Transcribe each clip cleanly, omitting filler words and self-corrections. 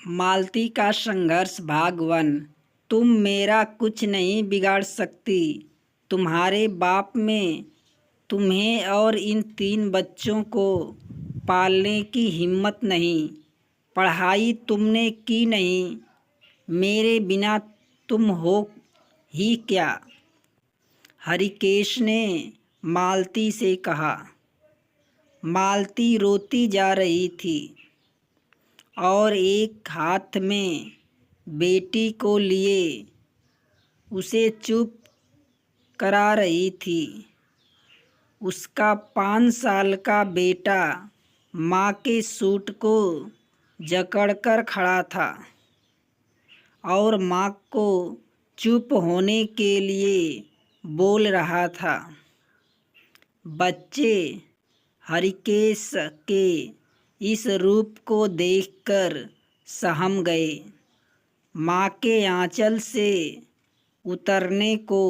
मालती का संघर्ष भाग 1। तुम मेरा कुछ नहीं बिगाड़ सकती। तुम्हारे बाप में तुम्हें और इन 3 बच्चों को पालने की हिम्मत नहीं। पढ़ाई तुमने की नहीं। मेरे बिना तुम हो ही क्या। हरिकेश ने मालती से कहा। मालती रोती जा रही थी और एक हाथ में बेटी को लिए उसे चुप करा रही थी। उसका 5 साल का बेटा माँ के सूट को जकड़कर खड़ा था और माँ को चुप होने के लिए बोल रहा था। बच्चे हरिकेश के इस रूप को देखकर सहम गए। माँ के आंचल से उतरने को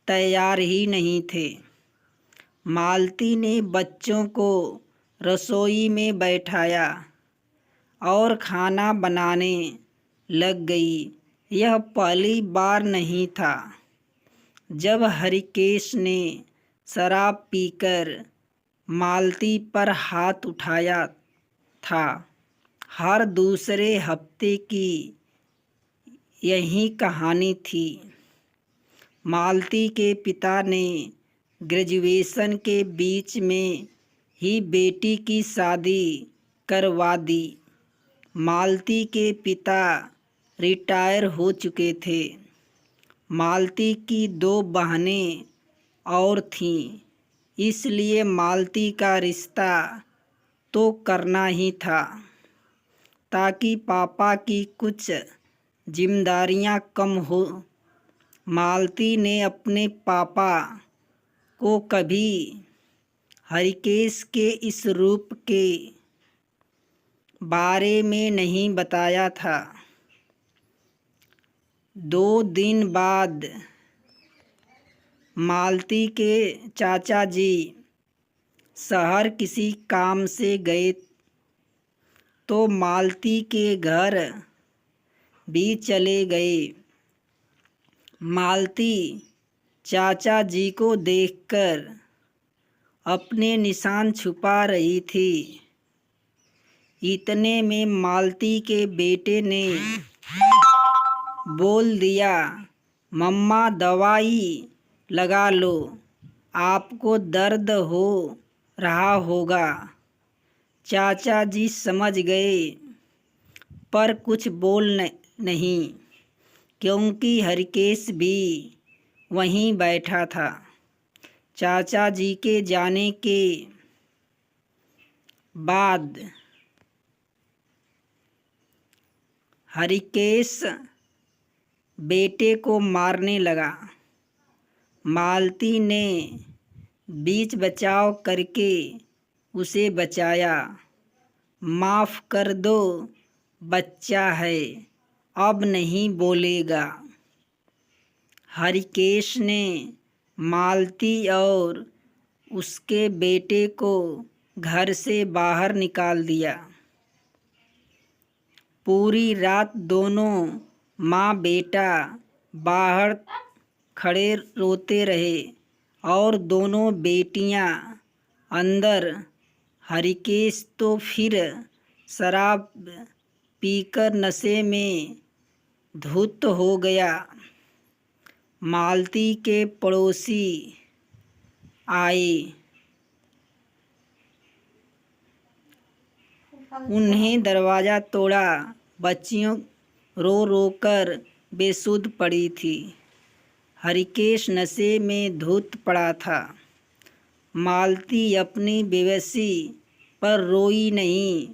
तैयार ही नहीं थे। मालती ने बच्चों को रसोई में बैठाया और खाना बनाने लग गई। यह पहली बार नहीं था जब हरिकेश ने शराब पीकर मालती पर हाथ उठाया था। हर दूसरे हफ्ते की यही कहानी थी। मालती के पिता ने ग्रेजुएशन के बीच में ही बेटी की शादी करवा दी। मालती के पिता रिटायर हो चुके थे। मालती की 2 बहनें और थीं, इसलिए मालती का रिश्ता तो करना ही था ताकि पापा की कुछ जिम्मेदारियां कम हो। मालती ने अपने पापा को कभी हरिकेश के इस रूप के बारे में नहीं बताया था। 2 दिन बाद मालती के चाचा जी शहर किसी काम से गए तो मालती के घर भी चले गए। मालती चाचा जी को देखकर अपने निशान छुपा रही थी। इतने में मालती के बेटे ने बोल दिया, मम्मा दवाई लगा लो, आपको दर्द हो रहा होगा। चाचा जी समझ गए पर कुछ बोल नहीं, क्योंकि हरिकेश भी वहीं बैठा था। चाचा जी के जाने के बाद हरिकेश बेटे को मारने लगा। मालती ने बीच बचाव करके उसे बचाया। माफ़ कर दो, बच्चा है, अब नहीं बोलेगा। हरिकेश ने मालती और उसके बेटे को घर से बाहर निकाल दिया। पूरी रात दोनों माँ बेटा बाहर खड़े रोते रहे और दोनों बेटियां अंदर। हरिकेश तो फिर शराब पीकर नशे में धुत हो गया। मालती के पड़ोसी आए। उन्हें दरवाज़ा तोड़ा। बच्चियों रो रो कर बेसुध पड़ी थी। हरिकेश नशे में धुत पड़ा था। मालती अपनी बेबसी पर रोई नहीं।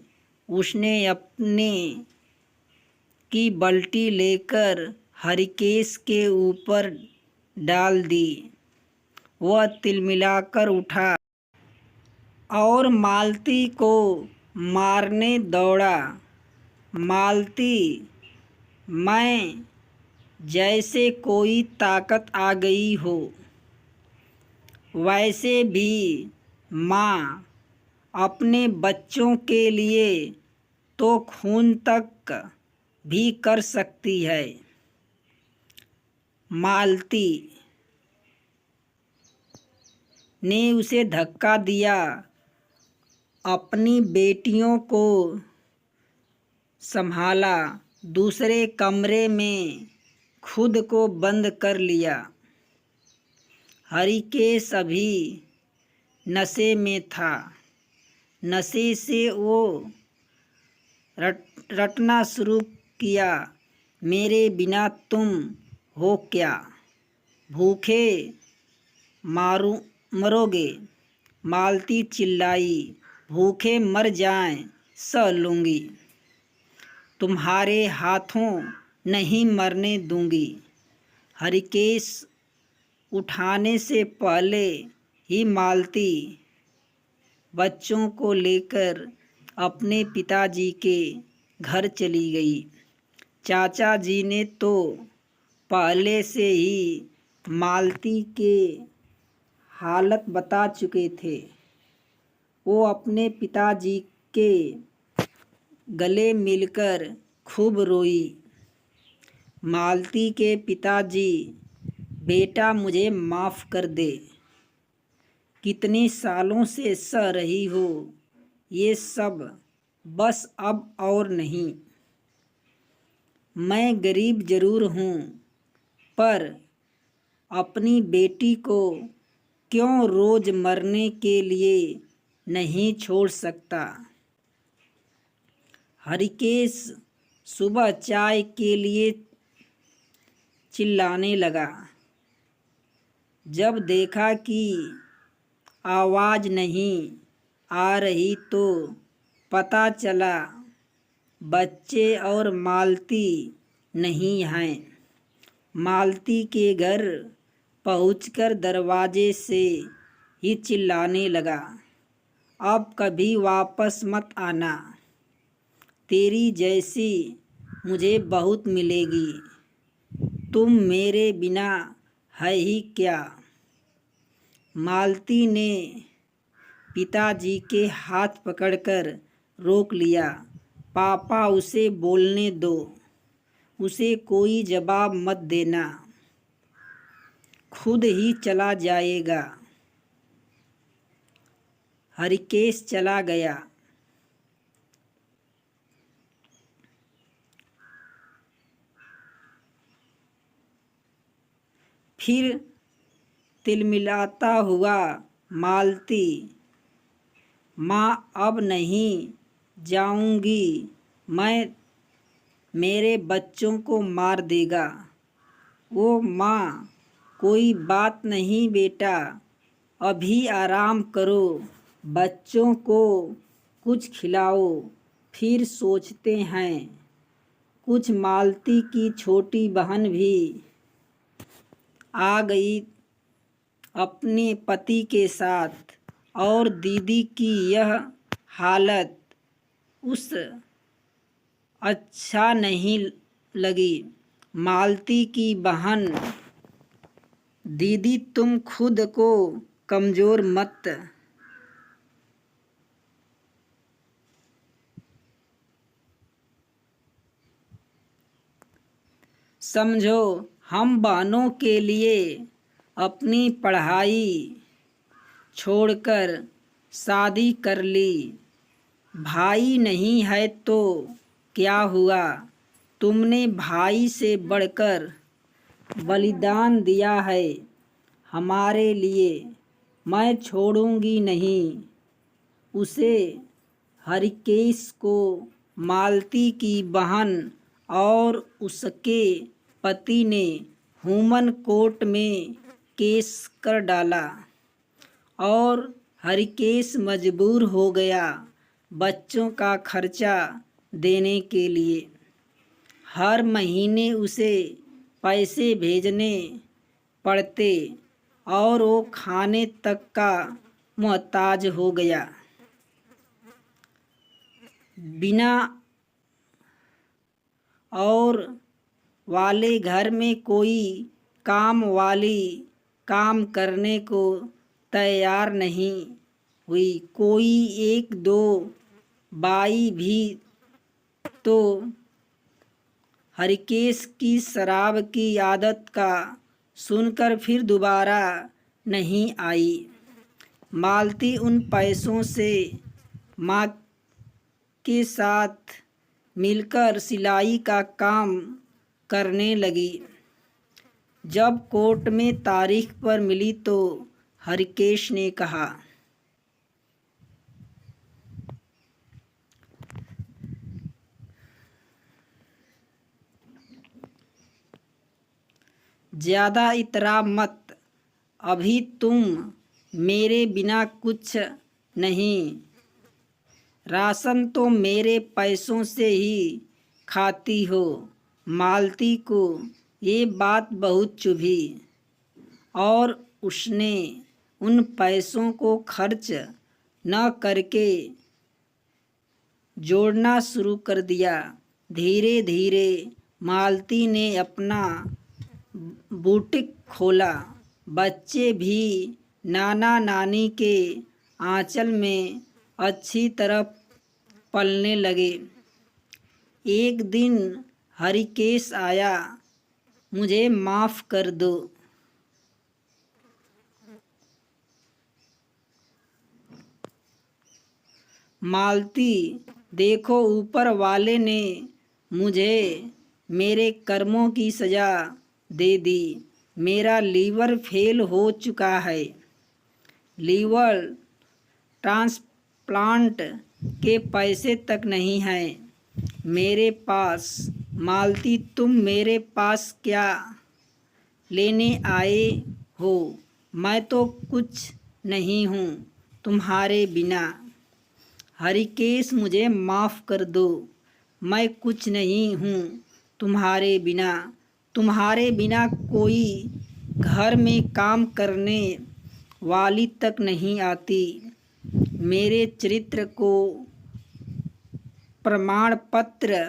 उसने अपने की बाल्टी लेकर हरिकेश के ऊपर डाल दी। वह तिलमिलाकर उठा और मालती को मारने दौड़ा। मालती, मैं जैसे कोई ताकत आ गई हो। वैसे भी माँ अपने बच्चों के लिए तो खून तक भी कर सकती है। मालती ने उसे धक्का दिया। अपनी बेटियों को संभाला। दूसरे कमरे में खुद को बंद कर लिया। हरिकेश अभी नशे में था। नशे से वो रटना शुरू किया, मेरे बिना तुम हो क्या, भूखे मरोगे। मालती चिल्लाई, भूखे मर जाएं सह लूँगी, तुम्हारे हाथों नहीं मरने दूंगी। हरिकेश उठाने से पहले ही मालती बच्चों को लेकर अपने पिताजी के घर चली गई। चाचा जी ने तो पहले से ही मालती के हालत बता चुके थे। वो अपने पिताजी के गले मिलकर खूब रोई। मालती के पिताजी, बेटा मुझे माफ़ कर दे, कितने सालों से सह रही हो ये सब, बस अब और नहीं। मैं गरीब ज़रूर हूँ, पर अपनी बेटी को क्यों रोज़ मरने के लिए नहीं छोड़ सकता। हरिकेश सुबह चाय के लिए चिल्लाने लगा। जब देखा कि आवाज़ नहीं आ रही तो पता चला बच्चे और मालती नहीं हैं। मालती के घर पहुंचकर दरवाजे से ही चिल्लाने लगा, अब कभी वापस मत आना, तेरी जैसी मुझे बहुत मिलेगी, तुम मेरे बिना है ही क्या। मालती ने पिताजी के हाथ पकड़कर रोक लिया। पापा उसे बोलने दो, उसे कोई जवाब मत देना, खुद ही चला जाएगा। हरिकेश चला गया। फिर तिलमिलाता हुआ मालती, माँ अब नहीं जाऊंगी मैं, मेरे बच्चों को मार देगा। ओ माँ, कोई बात नहीं बेटा, अभी आराम करो, बच्चों को कुछ खिलाओ, फिर सोचते हैं कुछ। मालती की छोटी बहन भी आ गई अपने पति के साथ, और दीदी की यह हालत उस अच्छा नहीं लगी। मालती की बहन, दीदी तुम खुद को कमज़ोर मत समझो, हम बहनों के लिए अपनी पढ़ाई छोड़कर शादी कर ली। भाई नहीं है तो क्या हुआ, तुमने भाई से बढ़कर बलिदान दिया है हमारे लिए, मैं छोड़ूंगी नहीं उसे। हरिकेश को मालती की बहन और उसके पति ने ह्यूमन कोर्ट में केस कर डाला और हरिकेश मजबूर हो गया बच्चों का खर्चा देने के लिए। हर महीने उसे पैसे भेजने पड़ते और वो खाने तक का मोहताज हो गया। बिना और वाले घर में कोई काम वाली काम करने को तैयार नहीं हुई। कोई एक दो बाई भी तो हरिकेश की शराब की आदत का सुनकर फिर दोबारा नहीं आई। मालती उन पैसों से माँ के साथ मिलकर सिलाई का काम करने लगी। जब कोर्ट में तारीख पर मिली तो हरिकेश ने कहा, ज़्यादा इतरा मत, अभी तुम मेरे बिना कुछ नहीं, राशन तो मेरे पैसों से ही खाती हो। मालती को ये बात बहुत चुभी और उसने उन पैसों को खर्च न करके जोड़ना शुरू कर दिया। धीरे धीरे मालती ने अपना बुटीक खोला। बच्चे भी नाना नानी के आंचल में अच्छी तरह पलने लगे। एक दिन हरिकेश आया, मुझे माफ़ कर दो। मालती, देखो ऊपर वाले ने मुझे मेरे कर्मों की सज़ा दे दी। मेरा लीवर फेल हो चुका है। लीवर ट्रांसप्लांट के पैसे तक नहीं हैं मेरे पास। मालती, तुम मेरे पास क्या लेने आए हो? मैं तो कुछ नहीं हूँ तुम्हारे बिना। हरिकेश, मुझे माफ़ कर दो। मैं कुछ नहीं हूँ तुम्हारे बिना। तुम्हारे बिना कोई घर में काम करने वाली तक नहीं आती। मेरे चरित्र को प्रमाण पत्र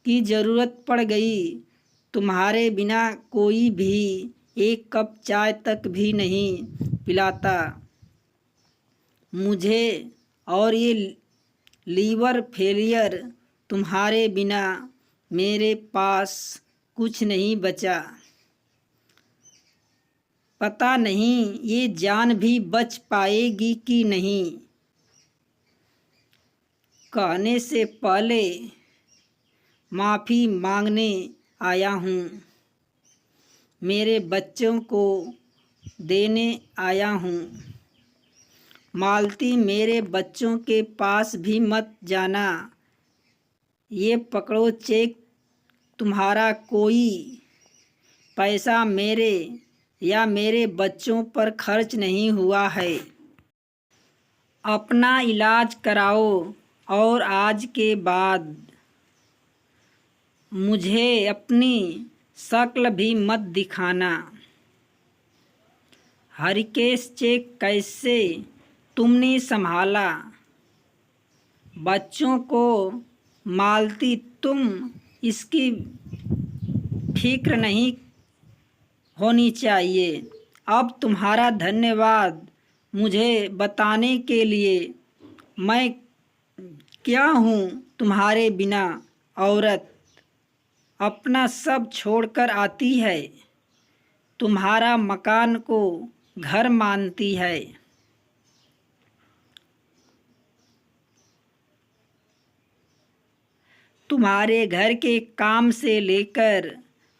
की ज़रूरत पड़ गई। तुम्हारे बिना कोई भी एक कप चाय तक भी नहीं पिलाता मुझे, और ये लीवर फेलियर तुम्हारे बिना मेरे पास कुछ नहीं बचा। पता नहीं ये जान भी बच पाएगी कि नहीं। कहने से पहले माफ़ी मांगने आया हूँ। मेरे बच्चों को देने आया हूँ। मालती, मेरे बच्चों के पास भी मत जाना। ये पकड़ो चेक। तुम्हारा कोई पैसा मेरे या मेरे बच्चों पर खर्च नहीं हुआ है। अपना इलाज कराओ और आज के बाद मुझे अपनी शक्ल भी मत दिखाना। हरिकेश, चेक कैसे तुमने संभाला बच्चों को? मालती, तुम इसकी फिक्र नहीं होनी चाहिए। अब तुम्हारा धन्यवाद मुझे बताने के लिए। मैं क्या हूँ तुम्हारे बिना। औरत अपना सब छोड़कर आती है, तुम्हारा मकान को घर मानती है। तुम्हारे घर के काम से लेकर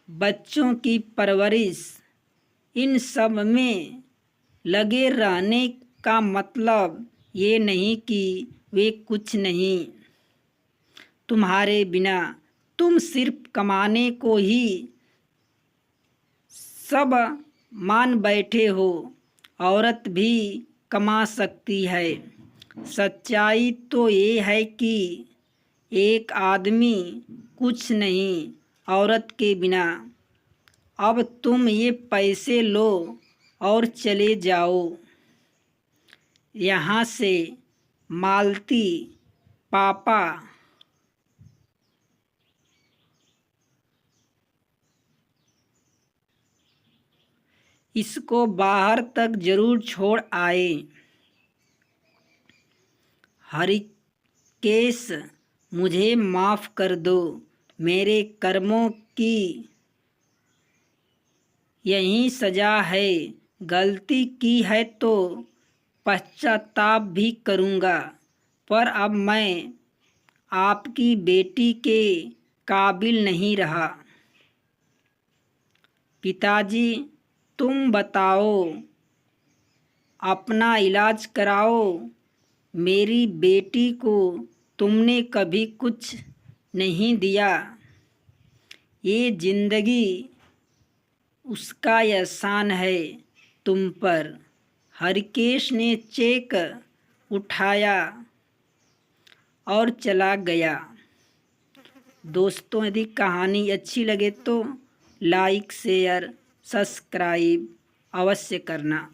बच्चों की परवरिश, इन सब में लगे रहने का मतलब ये नहीं कि वे कुछ नहीं तुम्हारे बिना। तुम सिर्फ कमाने को ही सब मान बैठे हो। औरत भी कमा सकती है। सच्चाई तो ये है कि एक आदमी कुछ नहीं औरत के बिना। अब तुम ये पैसे लो और चले जाओ यहाँ से। मालती, पापा इसको बाहर तक जरूर छोड़ आए। हरिकेश, मुझे माफ़ कर दो, मेरे कर्मों की यही सज़ा है। गलती की है तो पश्चाताप भी करूँगा, पर अब मैं आपकी बेटी के काबिल नहीं रहा। पिताजी, तुम बताओ, अपना इलाज कराओ। मेरी बेटी को तुमने कभी कुछ नहीं दिया। ये जिंदगी उसका एहसान है तुम पर। हरिकेश ने चेक उठाया और चला गया। दोस्तों, यदि कहानी अच्छी लगे तो लाइक, शेयर, सब्सक्राइब अवश्य करना।